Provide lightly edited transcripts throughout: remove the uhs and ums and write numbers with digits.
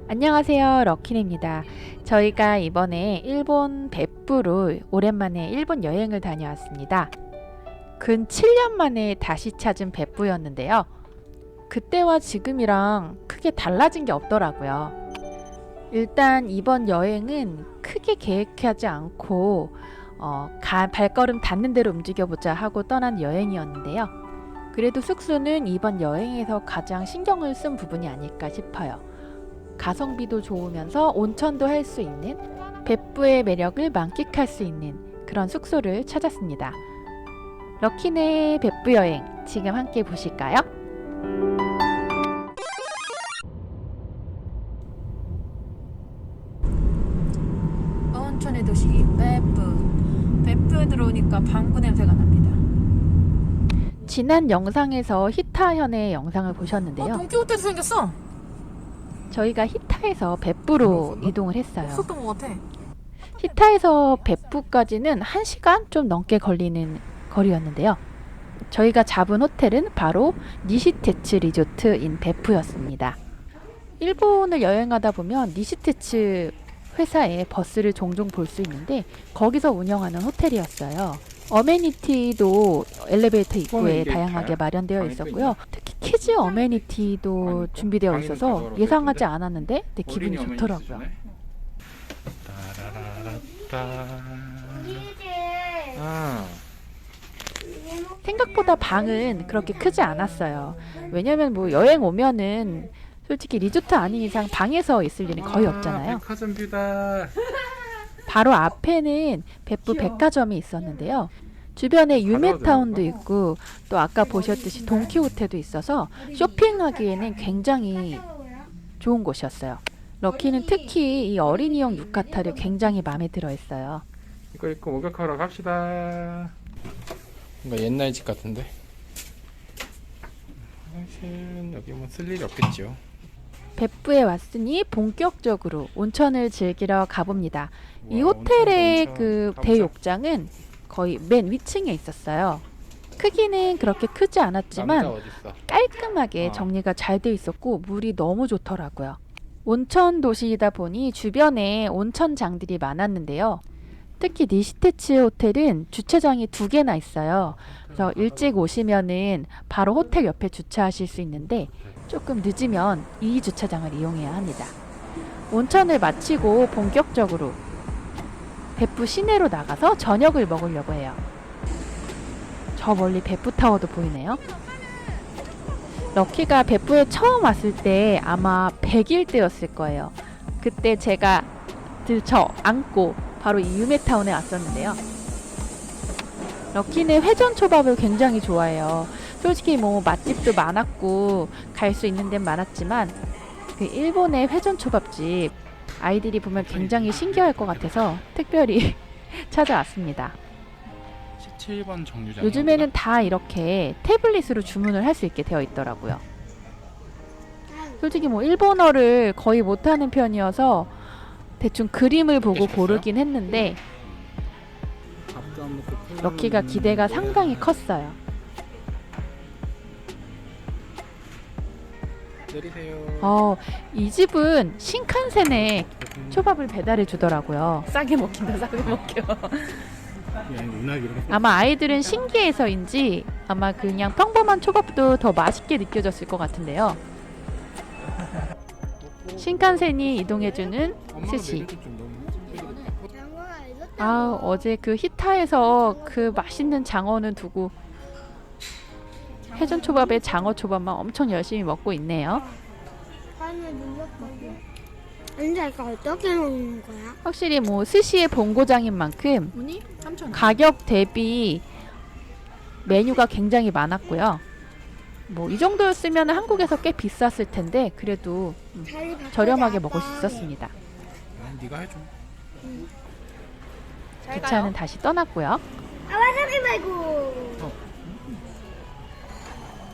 안녕하세요, 럭키입니다. 저희가 이번에 일본 벳부로 오랜만에 일본 여행을 다녀왔습니다. 근 7년 만에 다시 찾은 벳부였는데요. 그때와 지금이랑 크게 달라진 게 없더라고요. 일단 이번 여행은 크게 계획하지 않고 발걸음 닿는 대로 움직여보자 하고 떠난 여행이었는데요. 그래도 숙소는 이번 여행에서 가장 신경을 쓴 부분이 아닐까 싶어요. 가성비도 좋으면서 온천도 할 수 있는 벳부의 매력을 만끽할 수 있는 그런 숙소를 찾았습니다. 럭키네 벳부 여행 지금 함께 보실까요? 온천의 도시 벳부에 들어오니까 방구 냄새가 납니다. 지난 영상에서 히타현의 영상을 보셨는데요. 동키호테 생겼어. 저희가 히타에서 벳부로 이동을 했어요. 없었던 것 같아. 히타에서 벳부까지는 1시간 좀 넘게 걸리는 거리였는데요. 저희가 잡은 호텔은 바로 니시테츠 리조트인 벳부였습니다. 일본을 여행하다 보면 니시테츠 회사의 버스를 종종 볼 수 있는데 거기서 운영하는 호텔이었어요. 어메니티도 엘리베이터 입구에 다양하게 마련되어 있었고요. 특히 키즈 어메니티도 준비되어 있어서 예상하지 않았는데 기분이 좋더라고요. 생각보다 방은 그렇게 크지 않았어요. 왜냐면 뭐 여행 오면은 솔직히 리조트 아닌 이상 방에서 있을 일은 거의 없잖아요. 백화점뷰다. 바로 앞에는 벳부 백화점이 있었는데요. 주변에 유메타운도 있고 또 아까 보셨듯이 돈키호테도 있어서 쇼핑하기에는 굉장히 좋은 곳이었어요. 럭키는 특히 이 어린이용 유카타를 굉장히 마음에 들어 했어요. 이거 입고 목욕하러 갑시다. 뭔가 옛날 집 같은데. 화장실 여기 뭐 쓸 일이 없겠죠. 벳부에 왔으니 본격적으로 온천을 즐기러 가봅니다. 이 우와, 호텔의 온천 그 가보자. 대욕장은 거의 맨 위층에 있었어요. 크기는 그렇게 크지 남자 않았지만 어딨어? 깔끔하게 정리가 잘 돼 있었고 물이 너무 좋더라고요. 온천 도시이다 보니 주변에 온천장들이 많았는데요. 특히 니시테츠 호텔은 주차장이 2개나 있어요. 그래서 일찍 오시면은 바로 호텔 옆에 주차하실 수 있는데 조금 늦으면 이 주차장을 이용해야 합니다. 온천을 마치고 본격적으로 벳부 시내로 나가서 저녁을 먹으려고 해요. 저 멀리 벳부 타워도 보이네요. 럭키가 벳부에 처음 왔을 때 아마 100일 때였을 거예요. 그때 제가 들쳐 안고 바로 이 유메타운에 왔었는데요. 럭키는 회전 초밥을 굉장히 좋아해요. 솔직히 뭐 맛집도 많았고 갈 수 있는 데는 많았지만 그 일본의 회전 초밥집 아이들이 보면 굉장히 신기할 것 같아서 특별히 찾아왔습니다. 17번 정류장. 요즘에는 다 이렇게 태블릿으로 주문을 할 수 있게 되어 있더라고요. 솔직히 뭐 일본어를 거의 못하는 편이어서 대충 그림을 보고 고르긴 했는데 럭키가 기대가 상당히 컸어요. 내리세요. 이 집은 신칸센에 초밥을 배달해 주더라고요. 싸게 먹힌다, 싸게 먹혀. 아마 아이들은 신기해서인지 아마 그냥 평범한 초밥도 더 맛있게 느껴졌을 것 같은데요. 신칸센이 이동해주는 스시. 어제 그 히타에서 그 맛있는 장어는 두고 회전 초밥에 장어 초밥만 엄청 열심히 먹고 있네요. 근데 이거 어떻게 먹는 거야? 확실히 뭐 스시의 본고장인 만큼 문이 3,000원. 가격 대비 메뉴가 굉장히 많았고요. 뭐 이 정도였으면 한국에서 꽤 비쌌을 텐데 그래도 저렴하게 먹을 수 있었습니다. 네가 해줘. 기차는 다시 떠났고요. 와사비 말고.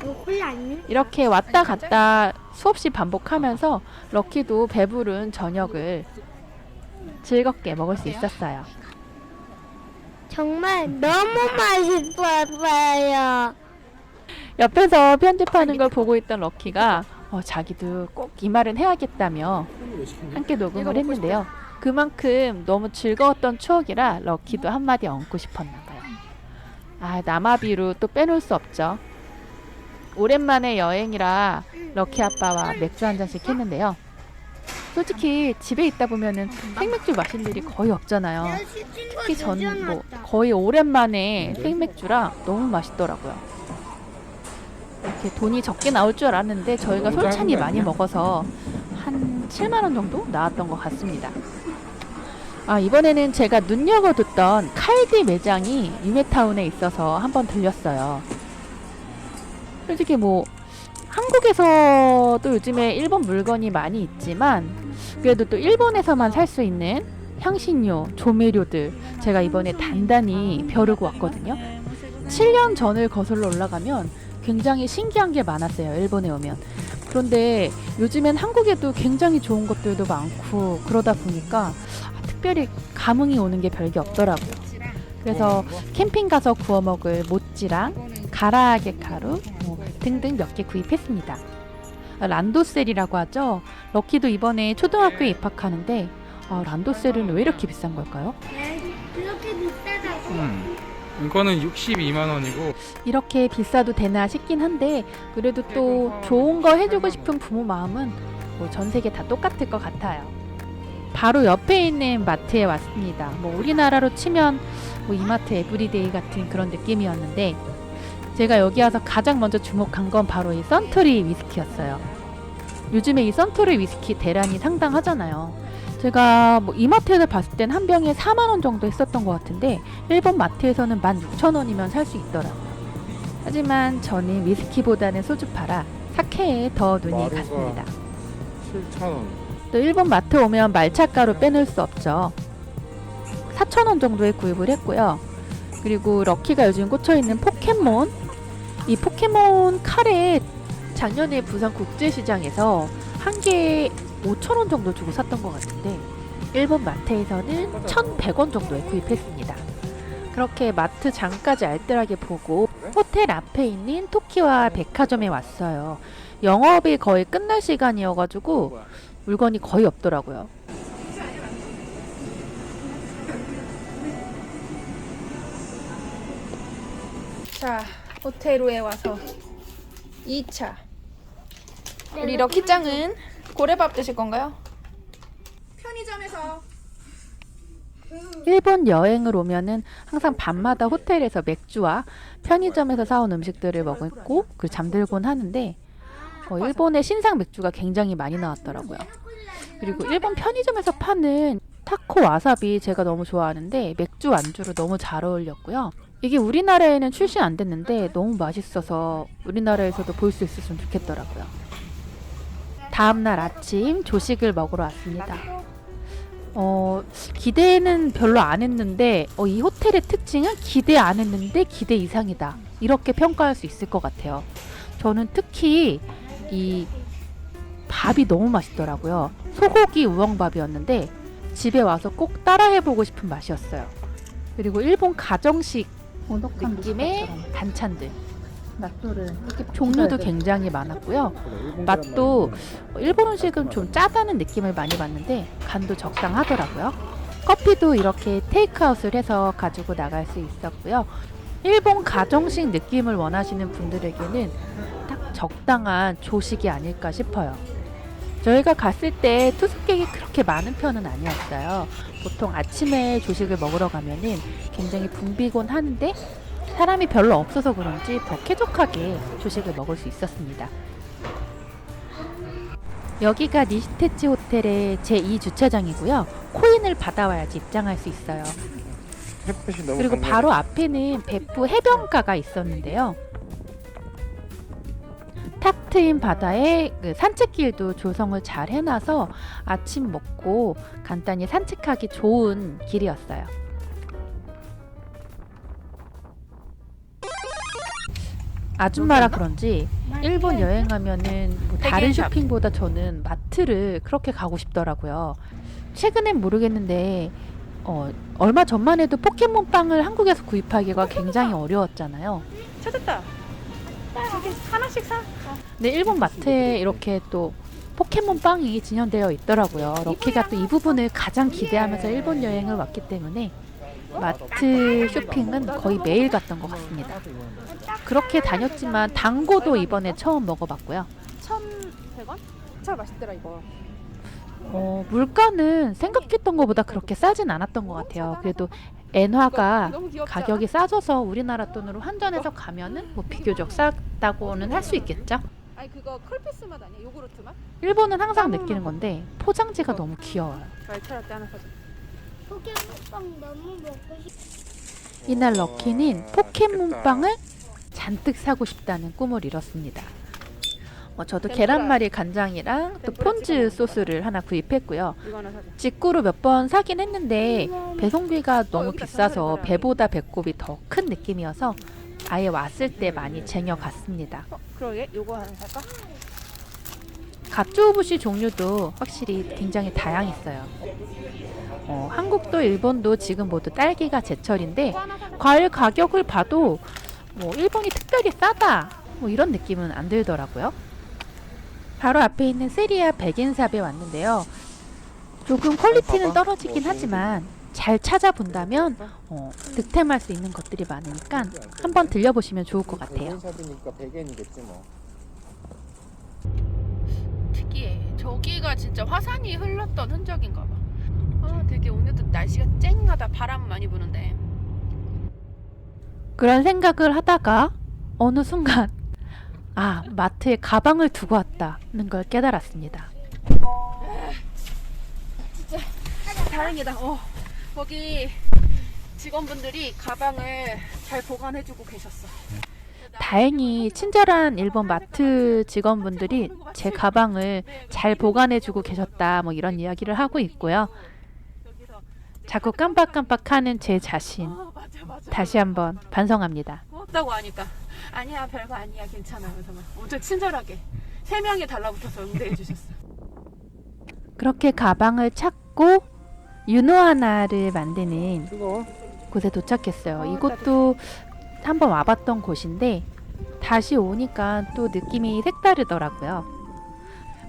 이거 콜라 아니야? 이렇게 왔다 갔다 수없이 반복하면서 럭키도 배부른 저녁을 즐겁게 먹을 수 있었어요. 정말 너무 맛있었어요. 옆에서 편집하는 걸 보고 있던 럭키가 자기도 꼭 이 말은 해야겠다며 함께 녹음을 했는데요. 그만큼 너무 즐거웠던 추억이라 럭키도 한마디 얹고 싶었나 봐요. 아, 남아비루 또 빼놓을 수 없죠. 오랜만에 여행이라 럭키 아빠와 맥주 한 잔씩 했는데요. 솔직히 집에 있다 보면은 생맥주 마실 일이 거의 없잖아요. 특히 전 뭐 거의 오랜만에 생맥주라 너무 맛있더라고요. 이렇게 돈이 적게 나올 줄 알았는데 저희가 너무 솔찬히 작은 거 많이 아니야? 먹어서 한 7만 원 정도 나왔던 것 같습니다. 아, 이번에는 제가 눈여겨뒀던 칼디 매장이 유메타운에 있어서 한번 들렸어요. 솔직히 뭐 한국에서도 요즘에 일본 물건이 많이 있지만 그래도 또 일본에서만 살 수 있는 향신료, 조미료들 제가 이번에 단단히 벼르고 왔거든요. 7년 전을 거슬러 올라가면 굉장히 신기한 게 많았어요. 일본에 오면. 그런데 요즘엔 한국에도 굉장히 좋은 것들도 많고 그러다 보니까 특별히 감흥이 오는 게 별게 없더라고요. 그래서 캠핑 가서 구워 먹을 모찌랑 가라아게 가루 뭐 등등 몇 개 구입했습니다. 란도셀이라고 하죠. 럭키도 이번에 초등학교에 입학하는데 란도셀은 왜 이렇게 비싼 걸까요? 그렇게 비싸다고? 이거는 62만 원이고 이렇게 비싸도 되나 싶긴 한데 그래도 또 좋은 거 해주고 싶은 부모 마음은 뭐 전 세계 다 똑같을 것 같아요. 바로 옆에 있는 마트에 왔습니다. 뭐 우리나라로 치면 뭐 이마트 에브리데이 같은 그런 느낌이었는데 제가 여기 와서 가장 먼저 주목한 건 바로 이 선토리 위스키였어요. 요즘에 이 선토리 위스키 대란이 상당하잖아요. 제가 뭐 이마트에서 봤을 땐 한 병에 4만 원 정도 했었던 것 같은데 일본 마트에서는 16,000원이면 살 수 있더라고요. 하지만 저는 위스키보다는 소주파라 사케에 더 눈이 마루가 갔습니다. 7,000원. 또 일본 마트 오면 말차가루 빼놓을 수 없죠. 4,000원 정도에 구입을 했고요. 그리고 럭키가 요즘 꽂혀있는 포켓몬, 이 포켓몬 카레 작년에 부산 국제시장에서 한 개에 5,000원 정도 주고 샀던 것 같은데 일본 마트에서는 1,100원 정도에 구입했습니다. 그렇게 마트 장까지 알뜰하게 보고 호텔 앞에 있는 토키와 백화점에 왔어요. 영업이 거의 끝날 시간이어가지고 물건이 거의 없더라고요. 자, 호텔로에 와서 2차. 우리 럭키짱은 고래밥 드실 건가요? 편의점에서 일본 여행을 오면은 항상 밤마다 호텔에서 맥주와 편의점에서 사온 음식들을 먹고 그 잠들곤 하는데 일본의 신상 맥주가 굉장히 많이 나왔더라고요. 그리고 일본 편의점에서 파는 타코 와사비 제가 너무 좋아하는데 맥주 안주로 너무 잘 어울렸고요. 이게 우리나라에는 출시 안 됐는데 너무 맛있어서 우리나라에서도 볼 수 있었으면 좋겠더라고요. 다음날 아침 조식을 먹으러 왔습니다. 기대는 별로 안 했는데 이 호텔의 특징은 기대 안 했는데 기대 이상이다. 이렇게 평가할 수 있을 것 같아요. 저는 특히 이 밥이 너무 맛있더라고요. 소고기 우엉밥이었는데 집에 와서 꼭 따라해보고 싶은 맛이었어요. 그리고 일본 가정식 느낌의 반찬들 종류도 굉장히 많았고요. 맛도 일본 음식은 좀 짜다는 느낌을 많이 받는데 간도 적당하더라고요. 커피도 이렇게 테이크아웃을 해서 가지고 나갈 수 있었고요. 일본 가정식 느낌을 원하시는 분들에게는 딱 적당한 조식이 아닐까 싶어요. 저희가 갔을 때 투숙객이 그렇게 많은 편은 아니었어요. 보통 아침에 조식을 먹으러 가면은 굉장히 붐비곤 하는데 사람이 별로 없어서 그런지 더 쾌적하게 조식을 먹을 수 있었습니다. 여기가 니시테치 호텔의 제2주차장이고요. 코인을 받아와야지 입장할 수 있어요. 햇빛이 너무 그리고 강렬해. 바로 앞에는 베프 해변가가 있었는데요. 탁 트인 바다에 그 산책길도 조성을 잘 해놔서 아침 먹고 간단히 산책하기 좋은 길이었어요. 아줌마라 그런지 일본 여행하면은 뭐 다른 백엔샵. 쇼핑보다 저는 마트를 그렇게 가고 싶더라고요. 최근엔 모르겠는데 얼마 전만 해도 포켓몬 빵을 한국에서 구입하기가 굉장히 어려웠잖아요. 찾았다. 저기 하나씩 사. 근데 일본 마트에 이렇게 또 포켓몬 빵이 진열되어 있더라고요. 럭키가 또 이 부분을 가장 기대하면서 일본 여행을 왔기 때문에 마트 쇼핑은 거의 매일 갔던 것 같습니다. 그렇게 다녔지만 당고도 이번에 처음 먹어봤고요. 1,100원? 참 맛있더라 이거. 물가는 생각했던 것보다 그렇게 싸진 않았던 것 같아요. 그래도 엔화가 너무 귀엽지 가격이 싸져서 우리나라 돈으로 환전해서 가면은 뭐 비교적 싸다고는 할 수 있겠죠. 않아? 아니 그거 컬피스 맛 아니야? 요구르트 맛? 일본은 항상 느끼는 건데 포장지가 너무 귀여워요. 말차라떼 하나 사줘. 포켓몬빵 너무 먹고 싶어. 이날 럭키는 포켓몬빵을 잔뜩 사고 싶다는 꿈을 이뤘습니다. 저도 계란말이 간장이랑 또 폰즈 소스를 하나 구입했고요. 이거 하나 사줘. 직구로 몇 번 사긴 했는데 배송비가 너무 비싸서 배보다 배꼽이 더 큰 느낌이어서 아예 왔을 때 많이 쟁여갔습니다. 그러게 요거 하나 살까? 갓조부시 종류도 확실히 굉장히 다양했어요. 한국도 일본도 지금 모두 딸기가 제철인데 과일 가격을 봐도 뭐 일본이 특별히 싸다 뭐 이런 느낌은 안 들더라고요. 바로 앞에 있는 세리아 백인샵에 왔는데요. 조금 퀄리티는 떨어지긴 하지만 잘 찾아본다면 득템할 수 있는 것들이 많으니까 한번 들려보시면 좋을 것 같아요. 샵이니까 100엔이겠지 뭐. 특이해. 저기가 진짜 화산이 흘렀던 흔적인가 봐. 아 되게 오늘도 날씨가 쨍하다. 바람 많이 부는데. 그런 생각을 하다가 어느 순간 마트에 가방을 두고 왔다는 걸 깨달았습니다. 다행이다. 거기 직원분들이 가방을 잘 보관해주고 계셨어. 다행히 친절한 일본 마트 직원분들이 제 가방을 잘 보관해주고 계셨다 뭐 이런 이야기를 하고 있고요. 자꾸 깜빡깜빡하는 제 자신 맞아. 다시 한번 반성합니다. 고맙다고 하니까 아니야 별거 아니야 괜찮아. 그래서 막 엄청 친절하게 3명이 달라붙어서 응대해 주셨어. 그렇게 가방을 찾고 유노하나를 만드는 뜨거워? 곳에 도착했어요. 이곳도 한번 와봤던 곳인데 다시 오니까 또 느낌이 색다르더라고요.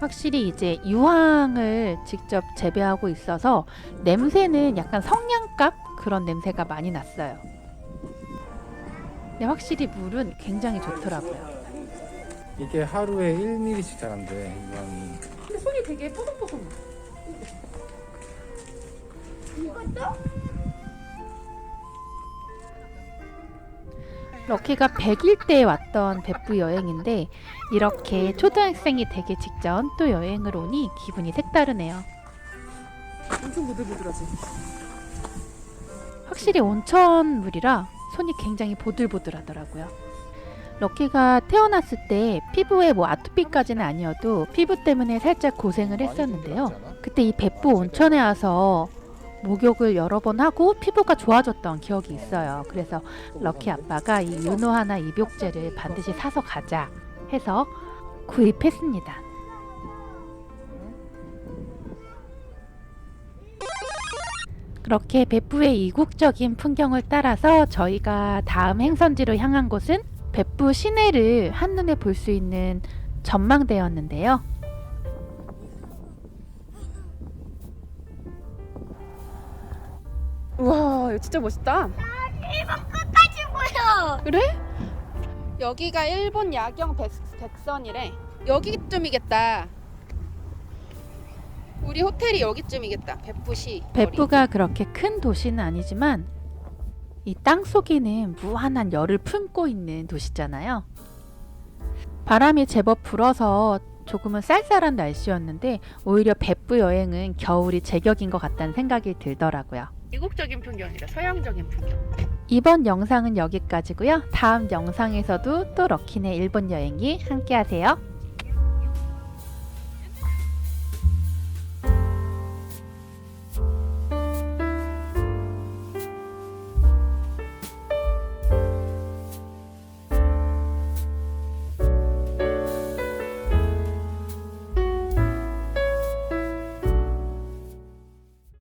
확실히 이제 유황을 직접 재배하고 있어서 냄새는 약간 성냥갑 그런 냄새가 많이 났어요. 근데 확실히 물은 굉장히 좋더라고요. 이게 하루에 1mm씩 자란대. 유황이. 근데 손이 되게 뽀송뽀송. 럭키가 100일 때 왔던別府 여행인데 이렇게 초등학생이 되기 직전 또 여행을 오니 기분이 색다르네요. 엄청 부들부들하지. 확실히 온천물이라 손이 굉장히 보들보들하더라고요. 럭키가 태어났을 때 피부에 뭐 아토피까지는 아니어도 피부 때문에 살짝 고생을 했었는데요. 그때 이別府 온천에 와서 목욕을 여러 번 하고 피부가 좋아졌던 기억이 있어요. 그래서 럭키 아빠가 이 유노하나 입욕제를 반드시 사서 가자 해서 구입했습니다. 그렇게別府의 이국적인 풍경을 따라서 저희가 다음 행선지로 향한 곳은別府 시내를 한눈에 볼 수 있는 전망대였는데요. 우와 이거 진짜 멋있다. 일본 끝까지 보여. 그래? 여기가 일본 야경 백선이래. 여기쯤이겠다. 우리 호텔이 여기쯤이겠다.別府시.別府가 그렇게 큰 도시는 아니지만 이 땅속에는 무한한 열을 품고 있는 도시잖아요. 바람이 제법 불어서 조금은 쌀쌀한 날씨였는데 오히려別府 여행은 겨울이 제격인 것 같다는 생각이 들더라고요. 이국적인 풍경이라 서양적인 풍경. 이번 영상은 여기까지고요. 다음 영상에서도 또 럭키네 일본 여행기 함께 하세요.